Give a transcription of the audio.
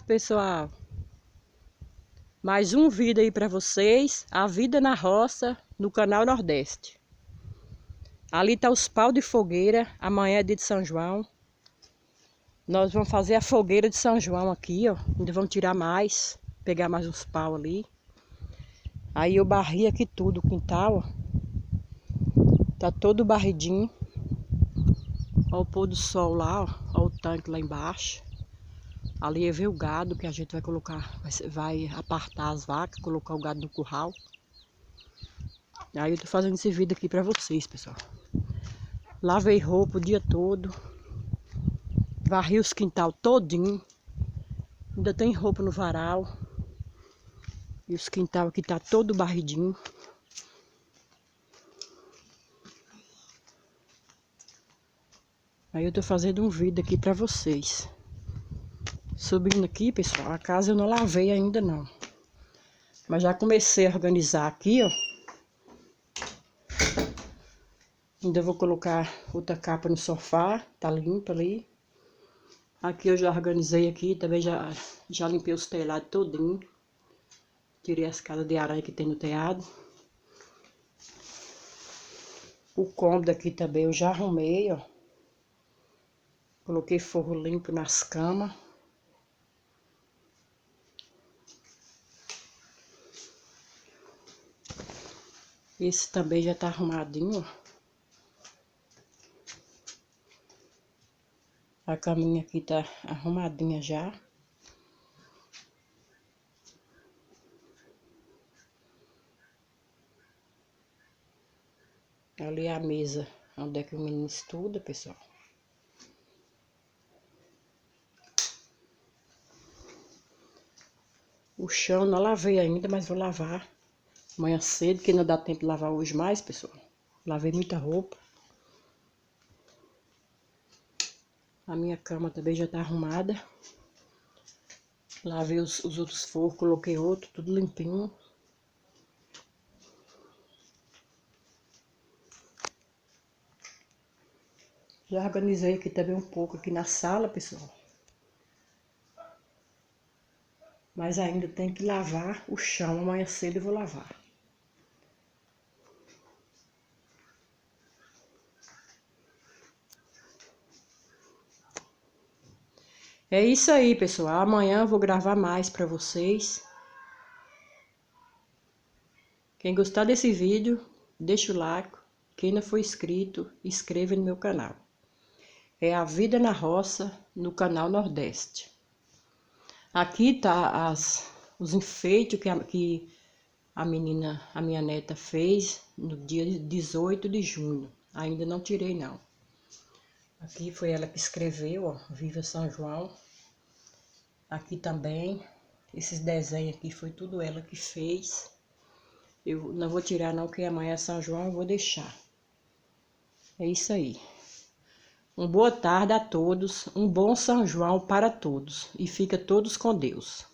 Pessoal, mais um vídeo aí para vocês, a vida na roça no canal Nordeste. Ali tá os pau de fogueira, amanhã é dia de São João. Nós vamos fazer a fogueira de São João aqui, ó. Ainda vamos tirar mais, pegar mais uns pau ali. Aí eu barri aqui tudo, o quintal, ó. Tá todo barridinho. Ó o pôr do sol lá, ó. Ó o tanque lá embaixo. Ali é ver o gado que a gente vai colocar, vai apartar as vacas, colocar o gado no curral. Aí eu tô fazendo esse vídeo aqui pra vocês, pessoal. Lavei roupa o dia todo. Varri os quintal todinho. Ainda tem roupa no varal. E os quintal aqui tá todo barridinho. Aí eu tô fazendo um vídeo aqui pra vocês. Subindo aqui, pessoal, a casa eu não lavei ainda não. Mas já comecei a organizar aqui, ó. Ainda vou colocar outra capa no sofá, tá limpo ali. Aqui eu já organizei aqui, também já limpei os telhados todinho. Tirei as casas de aranha que tem no telhado. O cômodo aqui também eu já arrumei, ó. Coloquei forro limpo nas camas. Esse também já tá arrumadinho, ó. A caminha aqui tá arrumadinha já. Ali é a mesa onde é que o menino estuda, pessoal. O chão não lavei ainda, mas vou lavar amanhã cedo, que não dá tempo de lavar hoje mais, pessoal. Lavei muita roupa. A minha cama também já tá arrumada. Lavei os outros forros, coloquei outro, tudo limpinho. Já organizei aqui também um pouco aqui na sala, pessoal. Mas ainda tem que lavar o chão, amanhã cedo eu vou lavar. É isso aí, pessoal. Amanhã eu vou gravar mais pra vocês. Quem gostar desse vídeo, deixa o like. Quem não for inscrito, inscreva no meu canal. É a vida na roça no canal Nordeste. Aqui tá os enfeites que a minha neta fez no dia 18 de junho. Ainda não tirei não. Aqui foi ela que escreveu, ó, Viva São João. Aqui também, esses desenhos aqui foi tudo ela que fez. Eu não vou tirar não, que amanhã é São João, eu vou deixar. É isso aí. Uma boa tarde a todos, um bom São João para todos e fica todos com Deus.